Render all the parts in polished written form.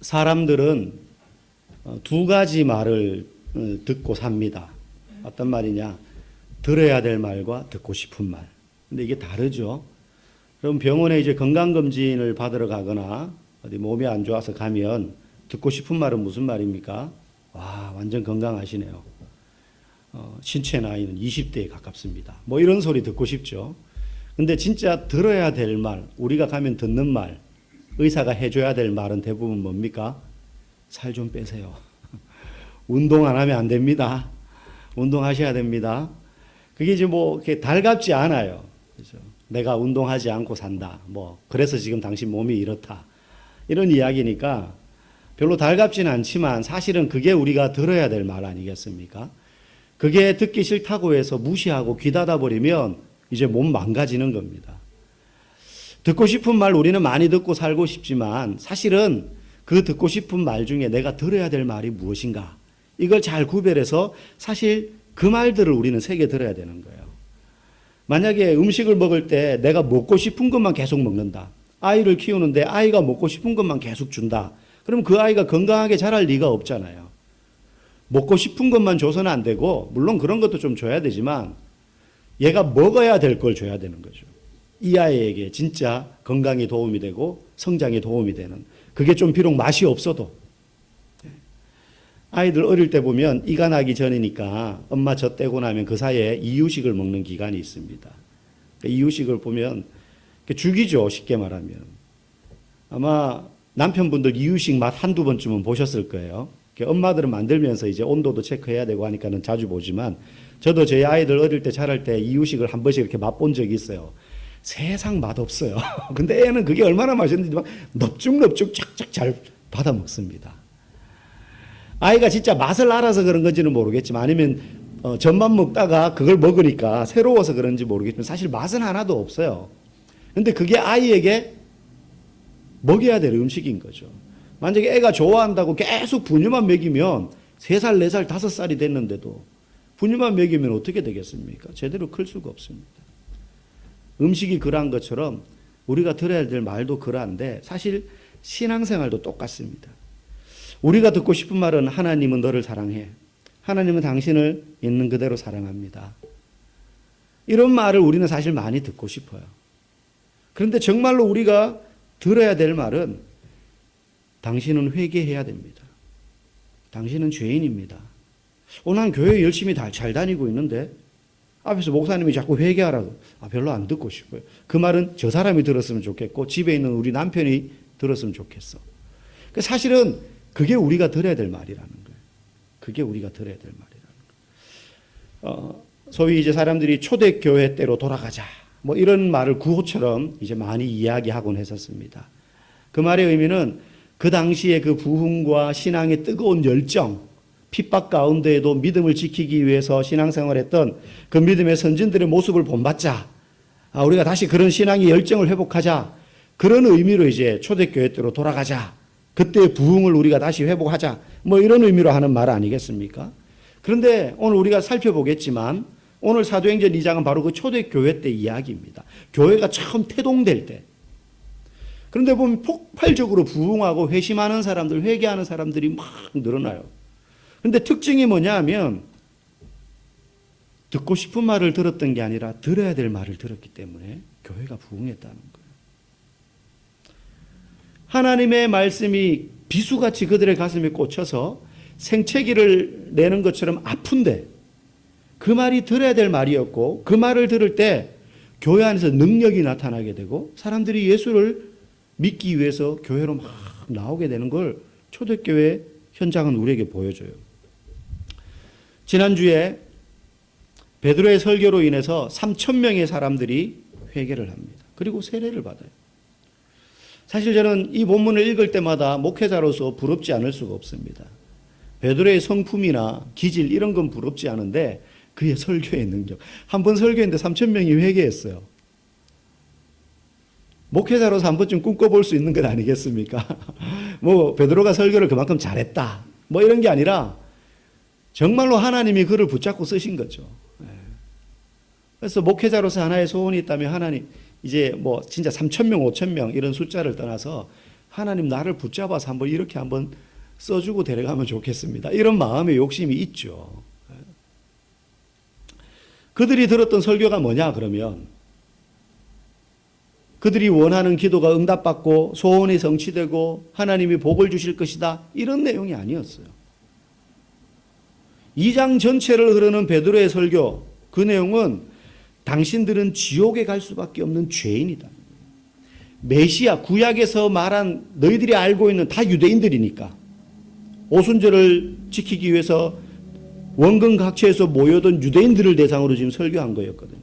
사람들은 두 가지 말을 듣고 삽니다. 어떤 말이냐? 들어야 될 말과 듣고 싶은 말. 근데 이게 다르죠. 그럼 병원에 이제 건강검진을 받으러 가거나 어디 몸이 안 좋아서 가면 듣고 싶은 말은 무슨 말입니까? 와, 완전 건강하시네요. 신체 나이는 20대에 가깝습니다. 뭐 이런 소리 듣고 싶죠. 근데 진짜 들어야 될 말, 우리가 가면 듣는 말, 의사가 해줘야 될 말은 대부분 뭡니까? 살 좀 빼세요. 운동 안 하면 안 됩니다. 운동하셔야 됩니다. 그게 이제 뭐 이렇게 달갑지 않아요. 그렇죠? 내가 운동하지 않고 산다. 뭐 그래서 지금 당신 몸이 이렇다. 이런 이야기니까 별로 달갑지는 않지만 사실은 그게 우리가 들어야 될 말 아니겠습니까? 그게 듣기 싫다고 해서 무시하고 귀 닫아버리면 이제 몸 망가지는 겁니다. 듣고 싶은 말 우리는 많이 듣고 살고 싶지만 사실은 그 듣고 싶은 말 중에 내가 들어야 될 말이 무엇인가 이걸 잘 구별해서 사실 그 말들을 우리는 새겨 들어야 되는 거예요. 만약에 음식을 먹을 때 내가 먹고 싶은 것만 계속 먹는다. 아이를 키우는데 아이가 먹고 싶은 것만 계속 준다. 그럼 그 아이가 건강하게 자랄 리가 없잖아요. 먹고 싶은 것만 줘서는 안 되고 물론 그런 것도 좀 줘야 되지만 얘가 먹어야 될 걸 줘야 되는 거죠. 이 아이에게 진짜 건강에 도움이 되고 성장에 도움이 되는 그게 좀 비록 맛이 없어도 아이들 어릴 때 보면 이가 나기 전이니까 엄마 젖 떼고 나면 그 사이에 이유식을 먹는 기간이 있습니다. 이유식을 보면 죽이죠. 쉽게 말하면. 아마 남편분들 이유식 맛 한두 번쯤은 보셨을 거예요. 엄마들은 만들면서 이제 온도도 체크해야 되고 하니까는 자주 보지만 저도 저희 아이들 어릴 때 자랄 때 이유식을 한 번씩 이렇게 맛본 적이 있어요. 세상 맛없어요. 근데 애는 그게 얼마나 맛있는지 막 넙죽넙죽 쫙쫙 잘 받아 먹습니다. 아이가 진짜 맛을 알아서 그런 건지는 모르겠지만 아니면 젖만 먹다가 그걸 먹으니까 새로워서 그런지 모르겠지만 사실 맛은 하나도 없어요. 근데 그게 아이에게 먹여야 될 음식인 거죠. 만약에 애가 좋아한다고 계속 분유만 먹이면 3살, 4살, 5살이 됐는데도 분유만 먹이면 어떻게 되겠습니까? 제대로 클 수가 없습니다. 음식이 그러한 것처럼 우리가 들어야 될 말도 그러한데 사실 신앙생활도 똑같습니다. 우리가 듣고 싶은 말은 하나님은 너를 사랑해. 하나님은 당신을 있는 그대로 사랑합니다. 이런 말을 우리는 사실 많이 듣고 싶어요. 그런데 정말로 우리가 들어야 될 말은 당신은 회개해야 됩니다. 당신은 죄인입니다. 난 교회 열심히 잘 다니고 있는데 앞에서 목사님이 자꾸 회개하라고. 별로 안 듣고 싶어요. 그 말은 저 사람이 들었으면 좋겠고 집에 있는 우리 남편이 들었으면 좋겠어. 사실은 그게 우리가 들어야 될 말이라는 거예요. 그게 우리가 들어야 될 말이라는 거예요. 소위 이제 사람들이 초대교회 때로 돌아가자. 뭐 이런 말을 구호처럼 이제 많이 이야기하곤 했었습니다. 그 말의 의미는 그 당시에 그 부흥과 신앙의 뜨거운 열정, 핍박 가운데에도 믿음을 지키기 위해서 신앙생활했던 그 믿음의 선진들의 모습을 본받자. 우리가 다시 그런 신앙의 열정을 회복하자. 그런 의미로 이제 초대교회 때로 돌아가자. 그때의 부흥을 우리가 다시 회복하자. 뭐 이런 의미로 하는 말 아니겠습니까? 그런데 오늘 우리가 살펴보겠지만 오늘 사도행전 2장은 바로 그 초대교회 때 이야기입니다. 교회가 처음 태동될 때. 그런데 보면 폭발적으로 부흥하고 회심하는 사람들, 회개하는 사람들이 막 늘어나요. 그런데 특징이 뭐냐 하면 듣고 싶은 말을 들었던 게 아니라 들어야 될 말을 들었기 때문에 교회가 부흥했다는 거예요. 하나님의 말씀이 비수같이 그들의 가슴에 꽂혀서 생채기를 내는 것처럼 아픈데 그 말이 들어야 될 말이었고 그 말을 들을 때 교회 안에서 능력이 나타나게 되고 사람들이 예수를 믿기 위해서 교회로 막 나오게 되는 걸 초대교회 현장은 우리에게 보여줘요. 지난주에 베드로의 설교로 인해서 3,000명의 사람들이 회개를 합니다. 그리고 세례를 받아요. 사실 저는 이 본문을 읽을 때마다 목회자로서 부럽지 않을 수가 없습니다. 베드로의 성품이나 기질 이런 건 부럽지 않은데 그의 설교의 능력. 한 번 설교했는데 3,000명이 회개했어요. 목회자로서 한 번쯤 꿈꿔볼 수 있는 것 아니겠습니까? 뭐 베드로가 설교를 그만큼 잘했다. 뭐 이런 게 아니라 정말로 하나님이 그를 붙잡고 쓰신 거죠. 그래서 목회자로서 하나의 소원이 있다면 하나님 이제 뭐 진짜 3,000명, 5,000명 이런 숫자를 떠나서 하나님 나를 붙잡아서 한번 이렇게 한번 써주고 데려가면 좋겠습니다. 이런 마음의 욕심이 있죠. 그들이 들었던 설교가 뭐냐 그러면 그들이 원하는 기도가 응답받고 소원이 성취되고 하나님이 복을 주실 것이다. 이런 내용이 아니었어요. 2장 전체를 흐르는 베드로의 설교, 그 내용은 당신들은 지옥에 갈 수밖에 없는 죄인이다. 메시아, 구약에서 말한 너희들이 알고 있는 다 유대인들이니까 오순절을 지키기 위해서 원근 각처에서 모여든 유대인들을 대상으로 지금 설교한 거였거든요.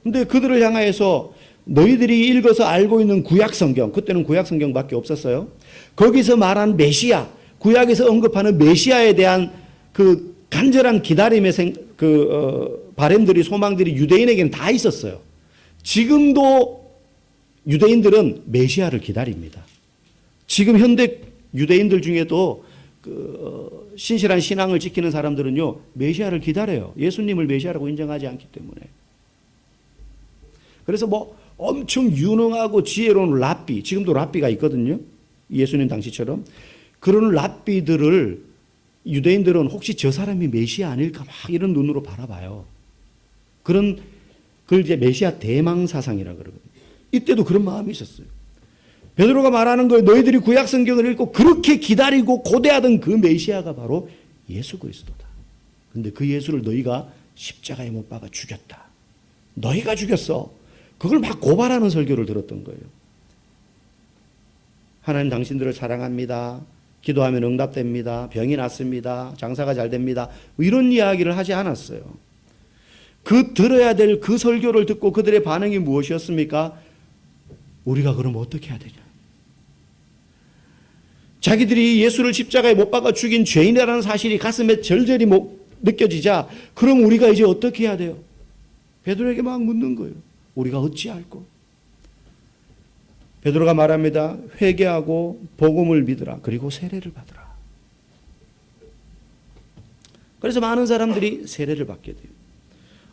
근데 그들을 향하여서 너희들이 읽어서 알고 있는 구약 성경, 그때는 구약 성경밖에 없었어요. 거기서 말한 메시아, 구약에서 언급하는 메시아에 대한 그 간절한 기다림의 바람들이, 소망들이 유대인에게는 다 있었어요. 지금도 유대인들은 메시아를 기다립니다. 지금 현대 유대인들 중에도 신실한 신앙을 지키는 사람들은요, 메시아를 기다려요. 예수님을 메시아라고 인정하지 않기 때문에. 그래서 뭐 엄청 유능하고 지혜로운 랍비, 지금도 랍비가 있거든요. 예수님 당시처럼. 그런 랍비들을 유대인들은 혹시 저 사람이 메시아 아닐까 막 이런 눈으로 바라봐요. 그걸 이제 메시아 대망 사상이라고 그러거든요. 이때도 그런 마음이 있었어요. 베드로가 말하는 거예요. 너희들이 구약 성경을 읽고 그렇게 기다리고 고대하던 그 메시아가 바로 예수 그리스도다. 근데 그 예수를 너희가 십자가에 못 박아 죽였다. 너희가 죽였어. 그걸 막 고발하는 설교를 들었던 거예요. 하나님 당신들을 사랑합니다. 기도하면 응답됩니다. 병이 낫습니다. 장사가 잘 됩니다. 이런 이야기를 하지 않았어요. 들어야 될 그 설교를 듣고 그들의 반응이 무엇이었습니까? 우리가 그러면 어떻게 해야 되냐? 자기들이 예수를 십자가에 못 박아 죽인 죄인이라는 사실이 가슴에 절절히 느껴지자 그럼 우리가 이제 어떻게 해야 돼요? 베드로에게 막 묻는 거예요. 우리가 어찌할꼬? 베드로가 말합니다. 회개하고 복음을 믿으라. 그리고 세례를 받으라. 그래서 많은 사람들이 세례를 받게 돼요.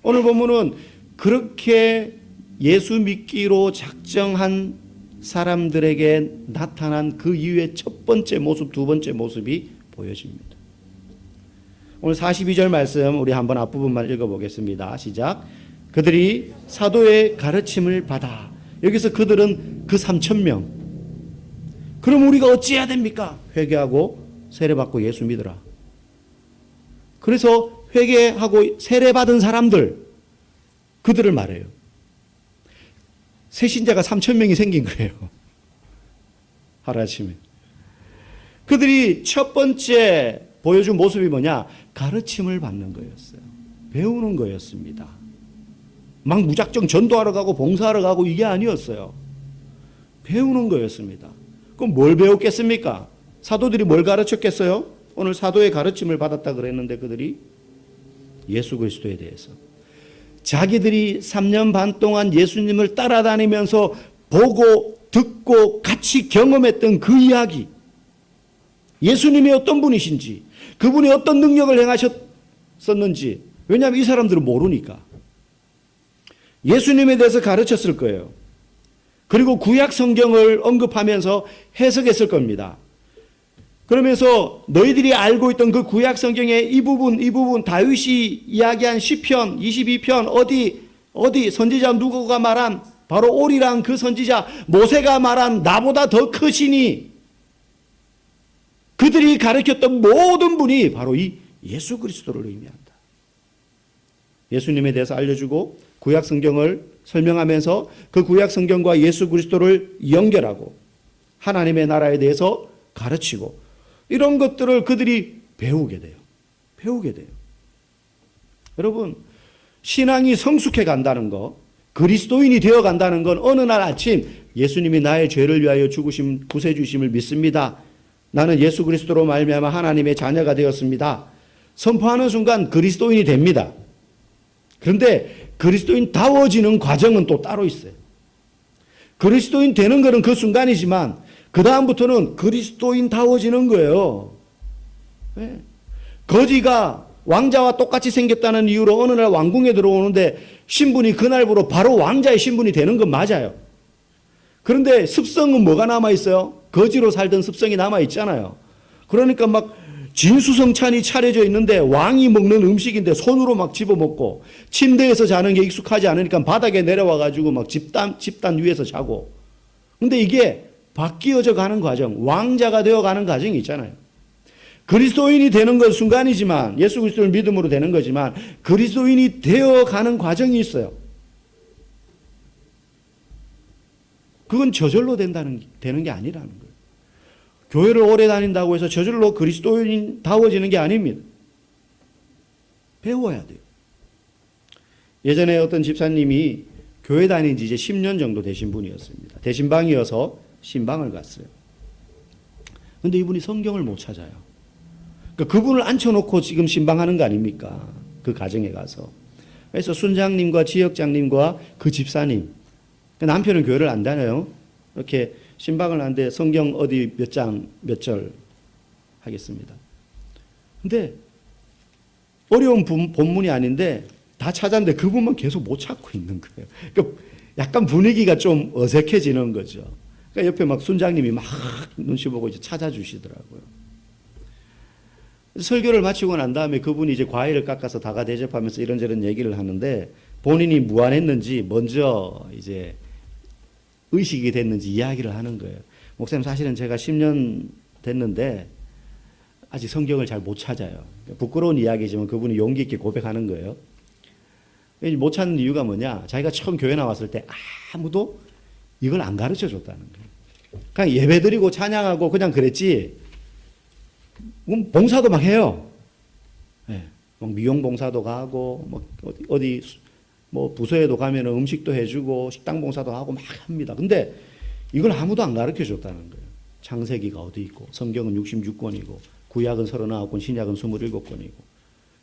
오늘 본문은 그렇게 예수 믿기로 작정한 사람들에게 나타난 그 이후의 첫 번째 모습, 두 번째 모습이 보여집니다. 오늘 42절 말씀 우리 한번 앞부분만 읽어보겠습니다. 시작. 그들이 사도의 가르침을 받아. 여기서 그들은 그 3,000명. 그럼 우리가 어찌해야 됩니까? 회개하고 세례받고 예수 믿으라. 그래서 회개하고 세례받은 사람들, 그들을 말해요. 새 신자가 3,000명이 생긴 거예요. 하루아침에. 그들이 첫 번째 보여준 모습이 뭐냐? 가르침을 받는 거였어요. 배우는 거였습니다. 막 무작정 전도하러 가고 봉사하러 가고 이게 아니었어요. 배우는 거였습니다. 그럼 뭘 배웠겠습니까? 사도들이 뭘 가르쳤겠어요? 오늘 사도의 가르침을 받았다 그랬는데 그들이 예수 그리스도에 대해서. 자기들이 3년 반 동안 예수님을 따라다니면서 보고 듣고 같이 경험했던 그 이야기. 예수님이 어떤 분이신지, 그분이 어떤 능력을 행하셨었는지. 왜냐하면 이 사람들은 모르니까. 예수님에 대해서 가르쳤을 거예요. 그리고 구약 성경을 언급하면서 해석했을 겁니다. 그러면서 너희들이 알고 있던 그 구약 성경의 이 부분 다윗이 이야기한 시편 22편 어디 선지자 누구가 말한 바로 오리랑 그 선지자 모세가 말한 나보다 더 크시니 그들이 가르쳤던 모든 분이 바로 이 예수 그리스도를 의미한다. 예수님에 대해서 알려주고 구약 성경을 설명하면서 그 구약 성경과 예수 그리스도를 연결하고 하나님의 나라에 대해서 가르치고 이런 것들을 그들이 배우게 돼요. 여러분, 신앙이 성숙해 간다는 거, 그리스도인이 되어 간다는 건 어느 날 아침 예수님이 나의 죄를 위하여 죽으심 구세 주심을 믿습니다. 나는 예수 그리스도로 말미암아 하나님의 자녀가 되었습니다. 선포하는 순간 그리스도인이 됩니다. 그런데 그리스도인다워지는 과정은 또 따로 있어요. 그리스도인 되는 것은 그 순간이지만 그 다음부터는 그리스도인다워지는 거예요. 네. 거지가 왕자와 똑같이 생겼다는 이유로 어느 날 왕궁에 들어오는데 신분이 그날부로 바로 왕자의 신분이 되는 건 맞아요. 그런데 습성은 뭐가 남아있어요? 거지로 살던 습성이 남아있잖아요. 그러니까 막 진수성찬이 차려져 있는데 왕이 먹는 음식인데 손으로 막 집어먹고 침대에서 자는 게 익숙하지 않으니까 바닥에 내려와가지고 막 집단 위에서 자고. 근데 이게 바뀌어져 가는 과정, 왕자가 되어가는 과정이 있잖아요. 그리스도인이 되는 건 순간이지만, 예수 그리스도를 믿음으로 되는 거지만 그리스도인이 되어가는 과정이 있어요. 그건 저절로 되는 게 아니라는 거예요. 교회를 오래 다닌다고 해서 저절로 그리스도인다워지는 게 아닙니다. 배워야 돼요. 예전에 어떤 집사님이 교회 다닌 지 이제 10년 정도 되신 분이었습니다. 대신방이어서 신방을 갔어요. 근데 이분이 성경을 못 찾아요. 그러니까 그분을 앉혀놓고 지금 신방하는 거 아닙니까? 그 가정에 가서. 그래서 순장님과 지역장님과 그 집사님, 남편은 교회를 안 다녀요. 이렇게 신방을 하는데 성경 어디 몇 장, 몇 절 하겠습니다. 근데 어려운 본문이 아닌데 다 찾았는데 그분만 계속 못 찾고 있는 거예요. 그러니까 약간 분위기가 좀 어색해지는 거죠. 그러니까 옆에 막 순장님이 막 눈치 보고 이제 찾아주시더라고요. 설교를 마치고 난 다음에 그분이 이제 과일을 깎아서 다가 대접하면서 이런저런 얘기를 하는데 본인이 무안했는지 먼저 이제 의식이 됐는지 이야기를 하는 거예요. 목사님, 사실은 제가 10년 됐는데 아직 성경을 잘 못 찾아요. 부끄러운 이야기지만 그분이 용기 있게 고백하는 거예요. 못 찾는 이유가 뭐냐? 자기가 처음 교회 나왔을 때 아무도 이걸 안 가르쳐 줬다는 거예요. 그냥 예배드리고 찬양하고 그냥 그랬지, 봉사도 막 해요. 네. 막 미용 봉사도 가고, 뭐 어디 뭐 부서에도 가면 음식도 해주고 식당 봉사도 하고 막 합니다. 근데 이걸 아무도 안 가르쳐 줬다는 거예요. 창세기가 어디 있고, 성경은 66권이고, 구약은 39권, 신약은 27권이고,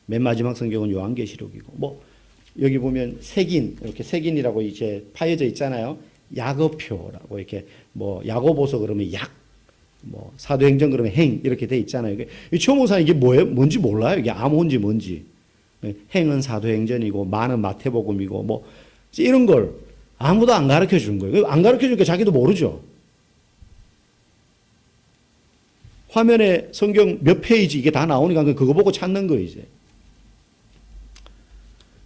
맨 마지막 성경은 요한계시록이고, 뭐 여기 보면 색인, 이렇게 색인이라고 이제 파여져 있잖아요. 약어표라고 이렇게 뭐 야고보서 그러면 약, 뭐 사도행전 그러면 행 이렇게 돼 있잖아요. 이 초모사 이게 뭐예요? 뭔지 몰라요. 이게 암호인지 뭔지. 행은 사도행전이고 마는 마태복음이고 뭐 이런 걸 아무도 안 가르쳐 준 거예요. 안 가르쳐 주니까 자기도 모르죠. 화면에 성경 몇 페이지 이게 다 나오니까 그거 보고 찾는 거예요, 이제.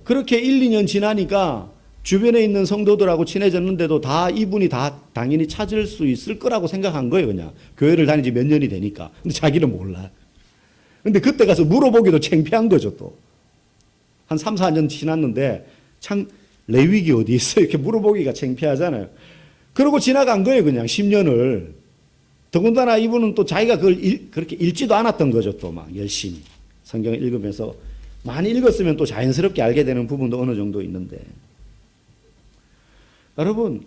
그렇게 1, 2년 지나니까 주변에 있는 성도들하고 친해졌는데도 다 이분이 다 당연히 찾을 수 있을 거라고 생각한 거예요, 그냥. 교회를 다닌 지 몇 년이 되니까. 근데 자기는 몰라. 근데 그때 가서 물어보기도 창피한 거죠, 또. 한 3, 4년 지났는데 참 레위기 어디 있어? 이렇게 물어보기가 창피하잖아요. 그러고 지나간 거예요, 그냥 10년을. 더군다나 이분은 또 자기가 그걸 그렇게 읽지도 않았던 거죠, 또 막 열심히. 성경을 읽으면서 많이 읽었으면 또 자연스럽게 알게 되는 부분도 어느 정도 있는데. 여러분,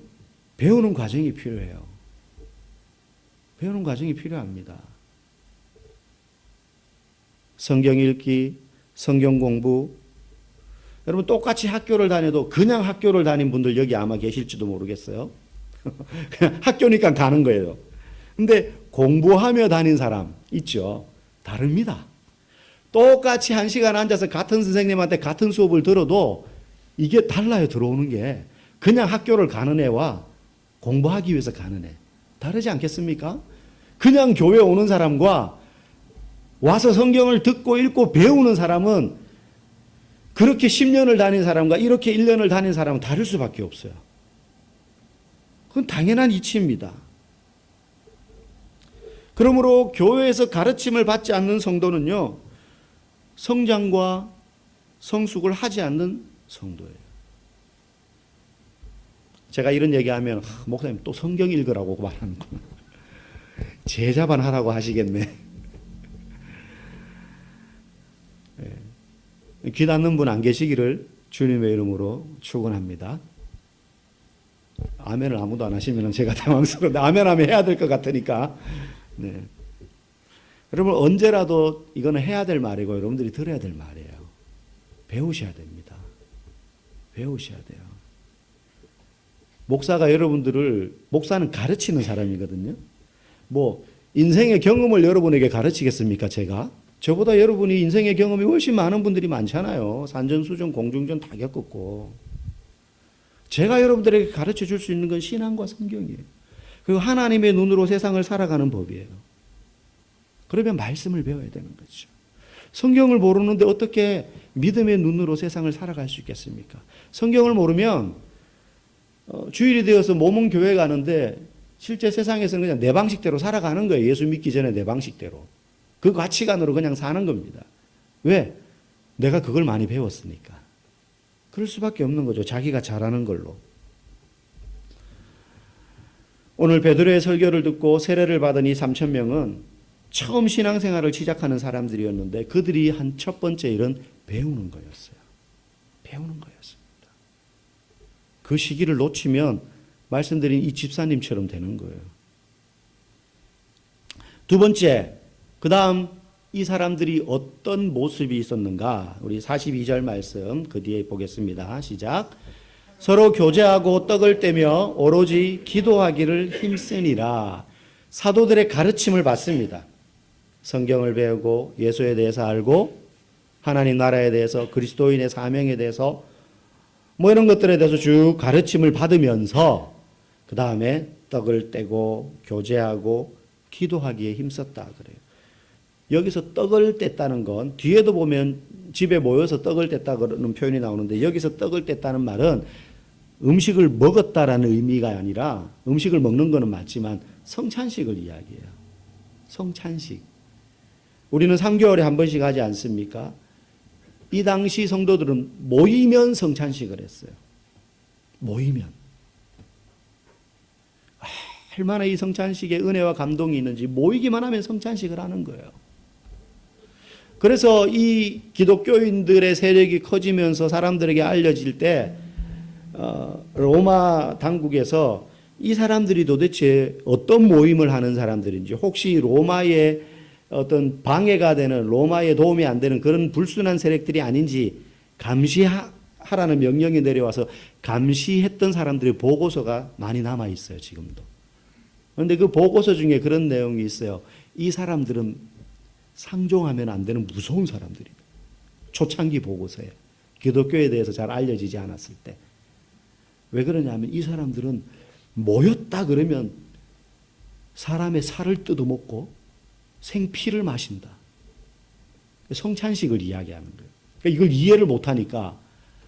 배우는 과정이 필요해요. 배우는 과정이 필요합니다. 성경 읽기, 성경 공부. 여러분, 똑같이 학교를 다녀도 그냥 학교를 다닌 분들 여기 아마 계실지도 모르겠어요. 그냥 학교니까 가는 거예요. 근데 공부하며 다닌 사람 있죠. 다릅니다. 똑같이 1시간 앉아서 같은 선생님한테 같은 수업을 들어도 이게 달라요, 들어오는 게. 그냥 학교를 가는 애와 공부하기 위해서 가는 애. 다르지 않겠습니까? 그냥 교회 오는 사람과 와서 성경을 듣고 읽고 배우는 사람은 그렇게 10년을 다닌 사람과 이렇게 1년을 다닌 사람은 다를 수밖에 없어요. 그건 당연한 이치입니다. 그러므로 교회에서 가르침을 받지 않는 성도는요, 성장과 성숙을 하지 않는 성도예요. 제가 이런 얘기하면 목사님 또 성경 읽으라고 말하는구나. 제자반 하라고 하시겠네. 네. 귀 닫는 분 안 계시기를 주님의 이름으로 축원합니다. 아멘을 아무도 안 하시면 제가 당황스러운데 아멘하면 해야 될 것 같으니까. 네. 여러분, 언제라도 이거는 해야 될 말이고 여러분들이 들어야 될 말이에요. 배우셔야 됩니다. 배우셔야 돼요. 목사가 여러분들을, 목사는 가르치는 사람이거든요. 뭐 인생의 경험을 여러분에게 가르치겠습니까, 제가? 저보다 여러분이 인생의 경험이 훨씬 많은 분들이 많잖아요. 산전수전, 공중전 다 겪었고. 제가 여러분들에게 가르쳐 줄 수 있는 건 신앙과 성경이에요. 그리고 하나님의 눈으로 세상을 살아가는 법이에요. 그러면 말씀을 배워야 되는 거죠. 성경을 모르는데 어떻게 믿음의 눈으로 세상을 살아갈 수 있겠습니까? 성경을 모르면 주일이 되어서 몸은 교회 가는데 실제 세상에서는 그냥 내 방식대로 살아가는 거예요. 예수 믿기 전에 내 방식대로. 그 가치관으로 그냥 사는 겁니다. 왜? 내가 그걸 많이 배웠으니까. 그럴 수밖에 없는 거죠. 자기가 잘하는 걸로. 오늘 베드로의 설교를 듣고 세례를 받은 이 3,000명은 처음 신앙생활을 시작하는 사람들이었는데 그들이 한 첫 번째 일은 배우는 거였어요. 배우는 거였습니다. 그 시기를 놓치면 말씀드린 이 집사님처럼 되는 거예요. 두 번째, 그 다음 이 사람들이 어떤 모습이 있었는가? 우리 42절 말씀 그 뒤에 보겠습니다. 시작. 서로 교제하고 떡을 떼며 오로지 기도하기를 힘쓰니라. 사도들의 가르침을 받습니다. 성경을 배우고 예수에 대해서 알고 하나님 나라에 대해서 그리스도인의 사명에 대해서 뭐 이런 것들에 대해서 쭉 가르침을 받으면서 그 다음에 떡을 떼고 교제하고 기도하기에 힘썼다 그래요. 여기서 떡을 뗐다는 건 뒤에도 보면 집에 모여서 떡을 뗐다 그러는 표현이 나오는데 여기서 떡을 뗐다는 말은 음식을 먹었다라는 의미가 아니라 음식을 먹는 거는 맞지만 성찬식을 이야기해요. 성찬식. 우리는 3개월에 한 번씩 하지 않습니까? 이 당시 성도들은 모이면 성찬식을 했어요. 모이면. 얼마나 이 성찬식에 은혜와 감동이 있는지 모이기만 하면 성찬식을 하는 거예요. 그래서 이 기독교인들의 세력이 커지면서 사람들에게 알려질 때 로마 당국에서 이 사람들이 도대체 어떤 모임을 하는 사람들인지 혹시 로마의 어떤 방해가 되는 로마에 도움이 안 되는 그런 불순한 세력들이 아닌지 감시하라는 명령이 내려와서 감시했던 사람들의 보고서가 많이 남아 있어요. 지금도. 그런데 그 보고서 중에 그런 내용이 있어요. 이 사람들은 상종하면 안 되는 무서운 사람들이다. 초창기 보고서에 기독교에 대해서 잘 알려지지 않았을 때. 왜 그러냐면 이 사람들은 모였다 그러면 사람의 살을 뜯어먹고 생피를 마신다. 성찬식을 이야기하는 거예요. 그러니까 이걸 이해를 못하니까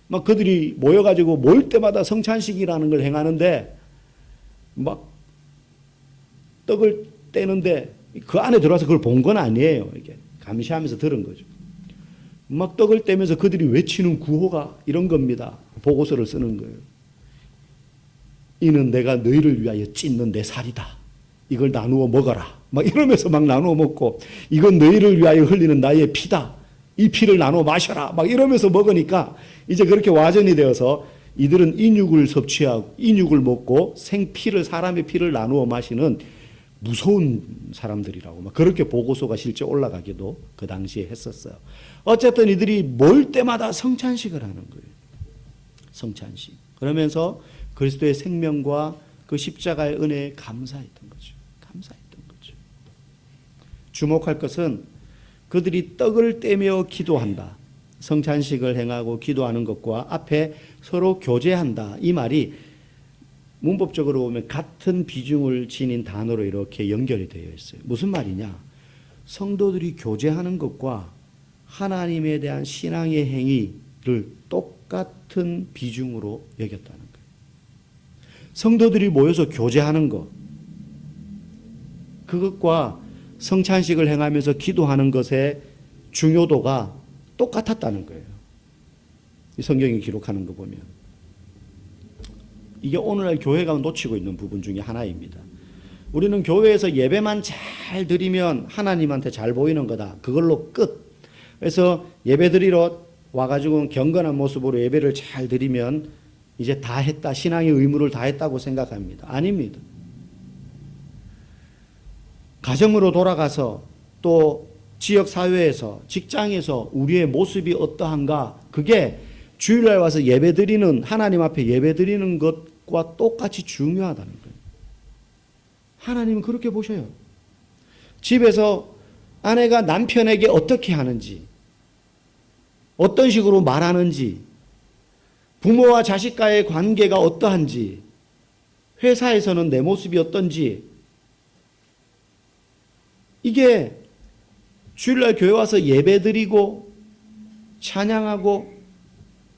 막 그들이 모여가지고 모일 때마다 성찬식이라는 걸 행하는데 막 떡을 떼는데 그 안에 들어와서 그걸 본 건 아니에요. 이렇게 감시하면서 들은 거죠. 막 떡을 떼면서 그들이 외치는 구호가 이런 겁니다. 보고서를 쓰는 거예요. 이는 내가 너희를 위하여 찢는 내 살이다. 이걸 나누어 먹어라. 막 이러면서 막 나누어 먹고 이건 너희를 위하여 흘리는 나의 피다. 이 피를 나누어 마셔라. 막 이러면서 먹으니까 이제 그렇게 와전이 되어서 이들은 인육을 섭취하고 인육을 먹고 생피를 사람의 피를 나누어 마시는 무서운 사람들이라고 막 그렇게 보고서가 실제 올라가기도 그 당시에 했었어요. 어쨌든 이들이 모일 때마다 성찬식을 하는 거예요. 성찬식. 그러면서 그리스도의 생명과 그 십자가의 은혜에 감사했던 거죠. 감사했던 거죠. 주목할 것은 그들이 떡을 떼며 기도한다. 성찬식을 행하고 기도하는 것과 앞에 서로 교제한다. 이 말이 문법적으로 보면 같은 비중을 지닌 단어로 이렇게 연결이 되어 있어요. 무슨 말이냐? 성도들이 교제하는 것과 하나님에 대한 신앙의 행위를 똑같은 비중으로 여겼다는 거예요. 성도들이 모여서 교제하는 것, 그것과 성찬식을 행하면서 기도하는 것의 중요도가 똑같았다는 거예요. 이 성경이 기록하는 거 보면. 이게 오늘날 교회가 놓치고 있는 부분 중에 하나입니다. 우리는 교회에서 예배만 잘 드리면 하나님한테 잘 보이는 거다. 그걸로 끝. 그래서 예배 드리러 와가지고 경건한 모습으로 예배를 잘 드리면 이제 다 했다. 신앙의 의무를 다 했다고 생각합니다. 아닙니다. 가정으로 돌아가서 또 지역사회에서 직장에서 우리의 모습이 어떠한가 그게 주일날 와서 예배드리는 하나님 앞에 예배드리는 것과 똑같이 중요하다는 거예요. 하나님은 그렇게 보셔요. 집에서 아내가 남편에게 어떻게 하는지 어떤 식으로 말하는지 부모와 자식과의 관계가 어떠한지 회사에서는 내 모습이 어떤지, 이게 주일날 교회 와서 예배드리고 찬양하고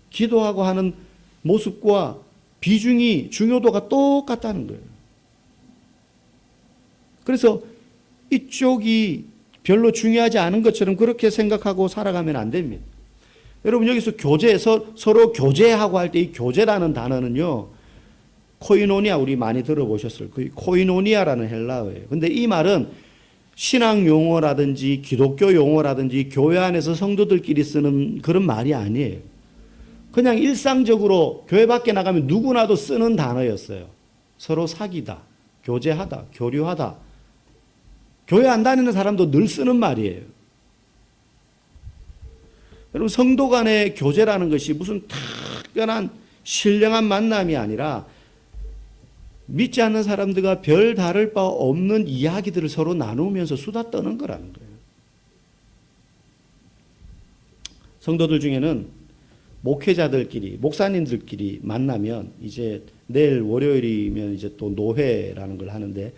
기도하고 하는 모습과 비중이 중요도가 똑같다는 거예요. 그래서 이쪽이 별로 중요하지 않은 것처럼 그렇게 생각하고 살아가면 안 됩니다. 여러분 여기서 서로 교제하고 할 때 이 교제라는 단어는요, 코이노니아 우리 많이 들어보셨을 거예요. 코이노니아라는 헬라어예요. 근데 이 말은 신앙 용어라든지 기독교 용어라든지 교회 안에서 성도들끼리 쓰는 그런 말이 아니에요. 그냥 일상적으로 교회 밖에 나가면 누구나도 쓰는 단어였어요. 서로 사귀다, 교제하다, 교류하다. 교회 안 다니는 사람도 늘 쓰는 말이에요. 여러분 성도 간의 교제라는 것이 무슨 특별한 신령한 만남이 아니라 믿지 않는 사람들과 별 다를 바 없는 이야기들을 서로 나누면서 수다 떠는 거라는 거예요. 성도들 중에는 목회자들끼리, 목사님들끼리 만나면 이제 내일 월요일이면 이제 또 노회라는 걸 하는데,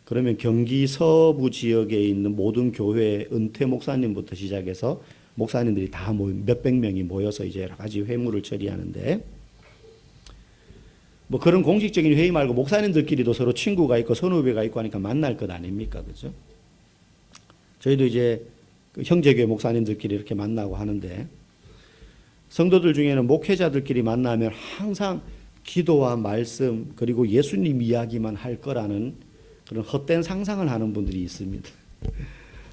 그러면 경기 서부 지역에 있는 모든 교회 은퇴 목사님부터 시작해서 목사님들이 다 몇백 명이 모여서 이제 여러 가지 회무를 처리하는데, 뭐 그런 공식적인 회의 말고 목사님들끼리도 서로 친구가 있고 선후배가 있고 하니까 만날 것 아닙니까? 그죠? 저희도 이제 그 형제교회 목사님들끼리 이렇게 만나고 하는데, 성도들 중에는 목회자들끼리 만나면 항상 기도와 말씀 그리고 예수님 이야기만 할 거라는 그런 헛된 상상을 하는 분들이 있습니다.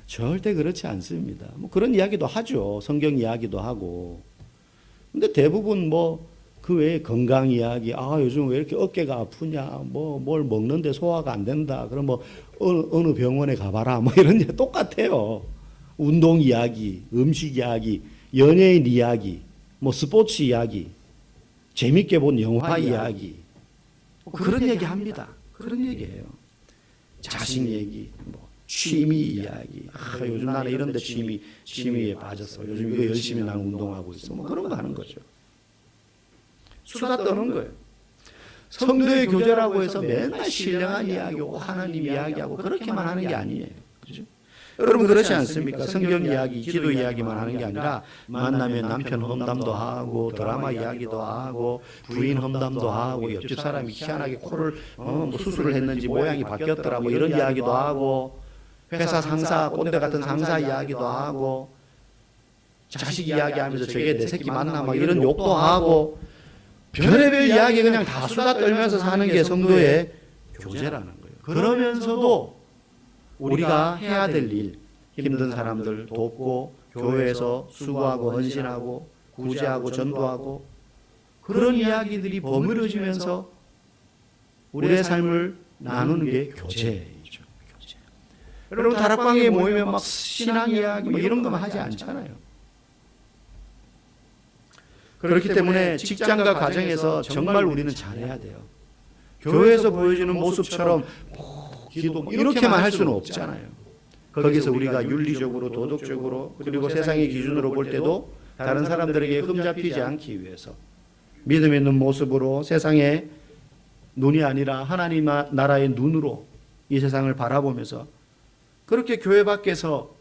절대 그렇지 않습니다. 뭐 그런 이야기도 하죠. 성경 이야기도 하고. 근데 대부분 뭐 그 외에 건강 이야기, 요즘 왜 이렇게 어깨가 아프냐, 뭘 먹는데 소화가 안 된다. 그럼 뭐 어느 병원에 가봐라. 뭐 이런 게 똑같아요. 운동 이야기, 음식 이야기, 연예인 이야기, 뭐 스포츠 이야기, 재밌게 본 영화 이야기, 뭐 그런 얘기 합니다. 그런 얘기예요. 자식 얘기, 뭐 취미 이야기. 요즘 나는 이런데 취미에 빠졌어. 요즘 이거 열심히 나는 운동하고 있어. 뭐 그런 거 하는 거죠. 수다 떠는 거예요. 성도의 교제라고 해서 맨날 신령한 이야기하고 하나님 이야기하고 그렇게만 하는 게 아니에요. 그렇죠? 여러분 그렇지 않습니까? 성경 이야기, 기도 이야기만 하는 게 아니라 만나면 남편 험담도 하고 드라마 이야기도 하고 부인 험담도 하고 옆집 사람이 희한하게 코를 뭐 수술을 했는지 모양이 바뀌었더라 뭐 이런 이야기도 하고, 회사 상사 꼰대 같은 상사 이야기도 하고, 자식 이야기하면서 저게 내 새끼 맞나 막 이런 욕도 하고, 별의별 이야기 그냥 다 수다 떨면서 사는 게 성도의 교제라는 거예요. 그러면서도 우리가 해야 될 일, 힘든 사람들 돕고 교회에서 수고하고 헌신하고 구제하고 전도하고 그런 이야기들이 버무려지면서 우리의 삶을 나누는 게 교제이죠. 교제. 여러분 다락방에 모이면 막 신앙 이야기 뭐 이런 것만 하지 않잖아요. 그렇기 때문에 직장과 가정에서 정말 우리는 잘해야 돼요. 교회에서 보여주는 모습처럼 기도 이렇게만 할 수는 없잖아요. 거기서 우리가 윤리적으로 도덕적으로 그리고 세상의 기준으로 볼 때도 다른 사람들에게 흠잡히지 않기 위해서 믿음 있는 모습으로 세상의 눈이 아니라 하나님 나라의 눈으로 이 세상을 바라보면서 그렇게 교회 밖에서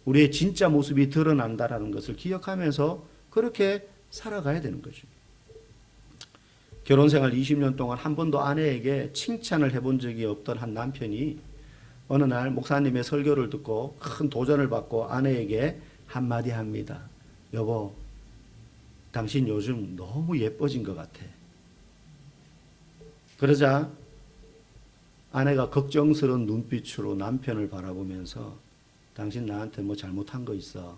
우리의 진짜 모습이 드러난다라는 것을 기억하면서 그렇게 살아가야 되는 거죠. 결혼생활 20년 동안 한 번도 아내에게 칭찬을 해본 적이 없던 한 남편이 어느 날 목사님의 설교를 듣고 큰 도전을 받고 아내에게 한마디 합니다. 여보, 당신 요즘 너무 예뻐진 것 같아. 그러자 아내가 걱정스러운 눈빛으로 남편을 바라보면서 당신 나한테 뭐 잘못한 거 있어?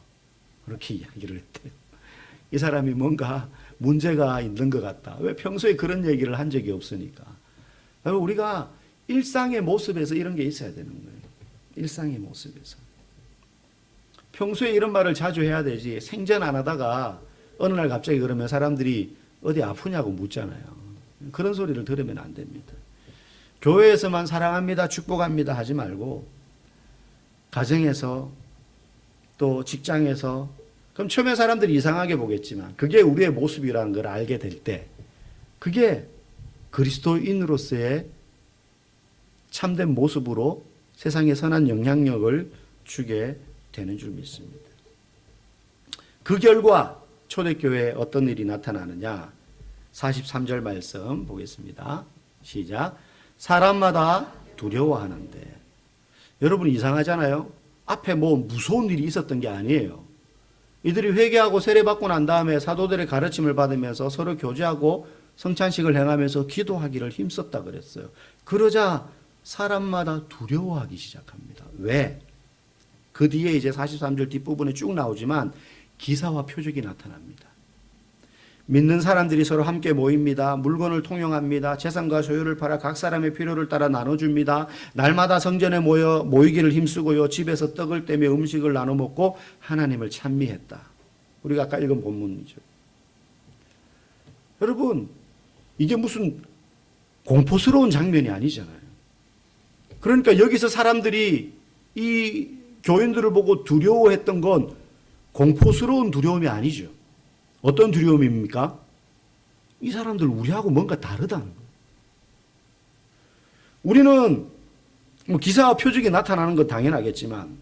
그렇게 이야기를 했대요. 이 사람이 뭔가 문제가 있는 것 같다. 왜 평소에 그런 얘기를 한 적이 없으니까. 우리가 일상의 모습에서 이런 게 있어야 되는 거예요. 일상의 모습에서. 평소에 이런 말을 자주 해야 되지. 생전 안 하다가 어느 날 갑자기 그러면 사람들이 어디 아프냐고 묻잖아요. 그런 소리를 들으면 안 됩니다. 교회에서만 사랑합니다, 축복합니다 하지 말고 가정에서 또 직장에서, 그럼 처음에 사람들이 이상하게 보겠지만 그게 우리의 모습이라는 걸 알게 될 때 그게 그리스도인으로서의 참된 모습으로 세상에 선한 영향력을 주게 되는 줄 믿습니다. 그 결과 초대교회에 어떤 일이 나타나느냐? 43절 말씀 보겠습니다. 시작. 사람마다 두려워하는데. 여러분 이상하잖아요. 앞에 뭐 무서운 일이 있었던 게 아니에요. 이들이 회개하고 세례받고 난 다음에 사도들의 가르침을 받으면서 서로 교제하고 성찬식을 행하면서 기도하기를 힘썼다 그랬어요. 그러자 사람마다 두려워하기 시작합니다. 왜? 그 뒤에 이제 43절 뒷부분에 쭉 나오지만 기사와 표적이 나타납니다. 믿는 사람들이 서로 함께 모입니다. 물건을 통용합니다. 재산과 소유를 팔아 각 사람의 필요를 따라 나눠줍니다. 날마다 성전에 모이기를 힘쓰고요. 집에서 떡을 떼며 음식을 나눠 먹고 하나님을 찬미했다. 우리가 아까 읽은 본문이죠. 여러분, 이게 무슨 공포스러운 장면이 아니잖아요. 그러니까 여기서 사람들이 이 교인들을 보고 두려워했던 건 공포스러운 두려움이 아니죠. 어떤 두려움입니까? 이 사람들 우리하고 뭔가 다르다는 거예요. 우리는 뭐 기사와 표적이 나타나는 건 당연하겠지만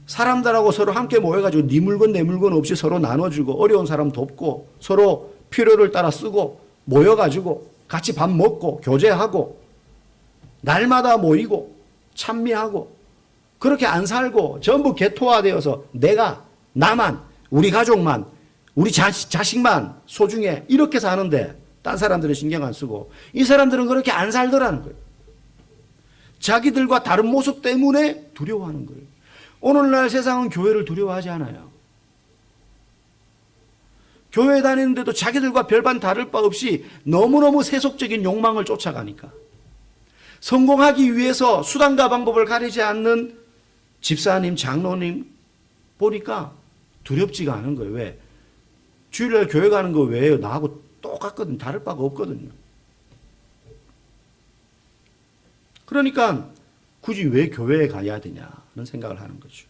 사람들하고 서로 함께 모여가지고 네 물건 내 물건 없이 서로 나눠주고 어려운 사람 돕고 서로 필요를 따라 쓰고 모여가지고 같이 밥 먹고 교제하고 날마다 모이고 찬미하고 그렇게 안 살고 전부 개토화되어서 내가 나만 우리 가족만 우리 자식만 소중해 이렇게 사는데 딴 사람들은 신경 안 쓰고 이 사람들은 그렇게 안 살더라는 거예요. 자기들과 다른 모습 때문에 두려워하는 거예요. 오늘날 세상은 교회를 두려워하지 않아요. 교회 다니는데도 자기들과 별반 다를 바 없이 너무너무 세속적인 욕망을 쫓아가니까 성공하기 위해서 수단과 방법을 가리지 않는 집사님, 장로님 보니까 두렵지가 않은 거예요. 왜? 주일날 교회 가는 거 왜요? 나하고 똑같거든요. 다를 바가 없거든요. 그러니까 굳이 왜 교회에 가야 되냐는 생각을 하는 거죠.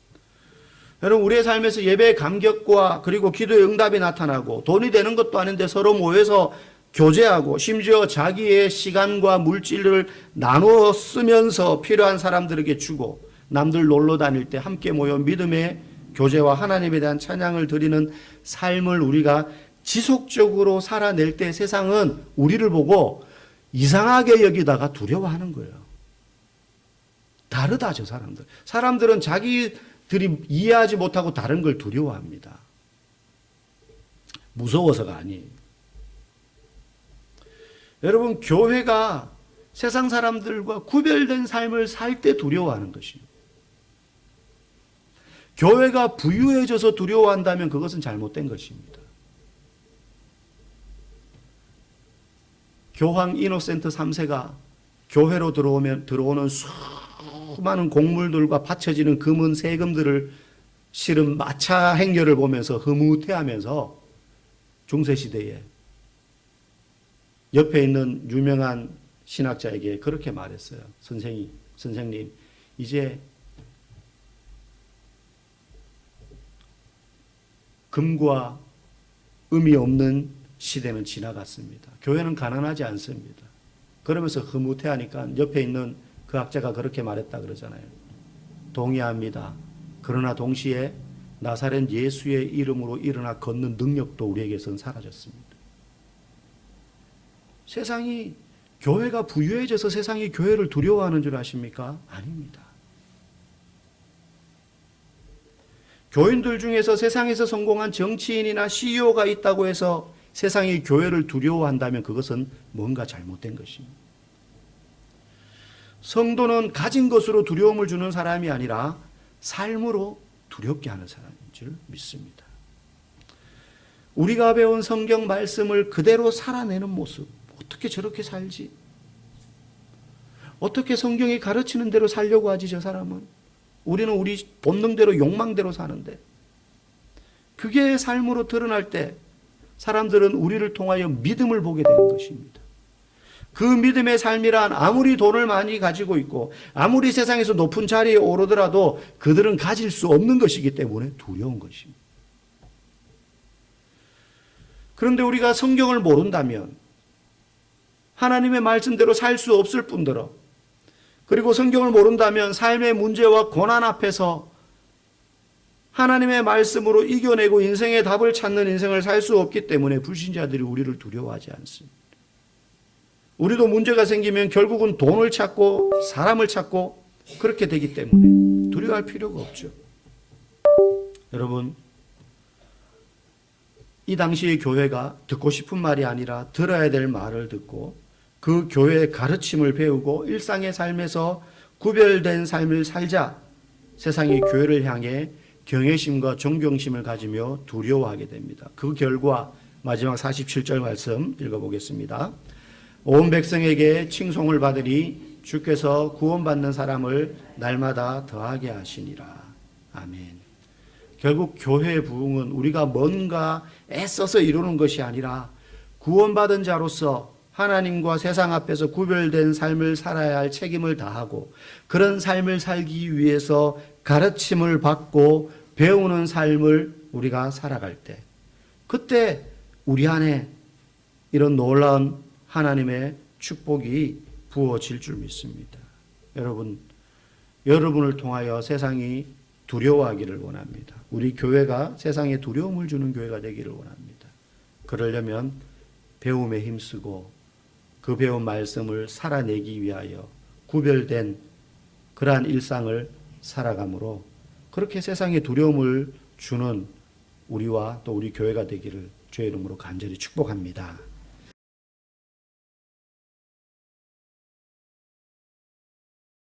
여러분 우리의 삶에서 예배의 감격과 그리고 기도의 응답이 나타나고 돈이 되는 것도 아닌데 서로 모여서 교제하고 심지어 자기의 시간과 물질을 나누어 쓰면서 필요한 사람들에게 주고 남들 놀러 다닐 때 함께 모여 믿음의 교제와 하나님에 대한 찬양을 드리는 삶을 우리가 지속적으로 살아낼 때 세상은 우리를 보고 이상하게 여기다가 두려워하는 거예요. 다르다 저 사람들. 사람들은 자기들이 이해하지 못하고 다른 걸 두려워합니다. 무서워서가 아니에요. 여러분 교회가 세상 사람들과 구별된 삶을 살 때 두려워하는 것입니다. 교회가 부유해져서 두려워한다면 그것은 잘못된 것입니다. 교황 이노센트 3세가 교회로 들어오는 수많은 곡물들과 바쳐지는 금은 세금들을 실은 마차 행렬을 보면서 흐뭇해하면서 중세시대에 옆에 있는 유명한 신학자에게 그렇게 말했어요. 선생님, 이제 금과 음이 없는 시대는 지나갔습니다. 교회는 가난하지 않습니다. 그러면서 흐뭇해하니까 옆에 있는 그 학자가 그렇게 말했다 그러잖아요. 동의합니다. 그러나 동시에 나사렛 예수의 이름으로 일어나 걷는 능력도 우리에게선 사라졌습니다. 세상이 교회가 부유해져서 세상이 교회를 두려워하는 줄 아십니까? 아닙니다. 교인들 중에서 세상에서 성공한 정치인이나 CEO가 있다고 해서 세상이 교회를 두려워한다면 그것은 뭔가 잘못된 것입니다. 성도는 가진 것으로 두려움을 주는 사람이 아니라 삶으로 두렵게 하는 사람인 줄 믿습니다. 우리가 배운 성경 말씀을 그대로 살아내는 모습, 어떻게 저렇게 살지? 어떻게 성경이 가르치는 대로 살려고 하지 저 사람은? 우리는 우리 본능대로 욕망대로 사는데 그게 삶으로 드러날 때 사람들은 우리를 통하여 믿음을 보게 되는 것입니다. 그 믿음의 삶이란 아무리 돈을 많이 가지고 있고 아무리 세상에서 높은 자리에 오르더라도 그들은 가질 수 없는 것이기 때문에 두려운 것입니다. 그런데 우리가 성경을 모른다면 하나님의 말씀대로 살 수 없을 뿐더러, 그리고 성경을 모른다면 삶의 문제와 고난 앞에서 하나님의 말씀으로 이겨내고 인생의 답을 찾는 인생을 살 수 없기 때문에 불신자들이 우리를 두려워하지 않습니다. 우리도 문제가 생기면 결국은 돈을 찾고 사람을 찾고 그렇게 되기 때문에 두려워할 필요가 없죠. 여러분, 이 당시의 교회가 듣고 싶은 말이 아니라 들어야 될 말을 듣고 그 교회의 가르침을 배우고 일상의 삶에서 구별된 삶을 살자 세상의 교회를 향해 경외심과 존경심을 가지며 두려워하게 됩니다. 그 결과 마지막 47절 말씀 읽어보겠습니다. 온 백성에게 칭송을 받으리 주께서 구원받는 사람을 날마다 더하게 하시니라. 아멘. 결국 교회의 부흥은 우리가 뭔가 애써서 이루는 것이 아니라 구원받은 자로서 하나님과 세상 앞에서 구별된 삶을 살아야 할 책임을 다하고 그런 삶을 살기 위해서 가르침을 받고 배우는 삶을 우리가 살아갈 때, 그때 우리 안에 이런 놀라운 하나님의 축복이 부어질 줄 믿습니다. 여러분을 통하여 세상이 두려워하기를 원합니다. 우리 교회가 세상에 두려움을 주는 교회가 되기를 원합니다. 그러려면 배움에 힘쓰고 그 배운 말씀을 살아내기 위하여 구별된 그러한 일상을 살아감으로 그렇게 세상에 두려움을 주는 우리와 또 우리 교회가 되기를 주의 이름으로 간절히 축복합니다.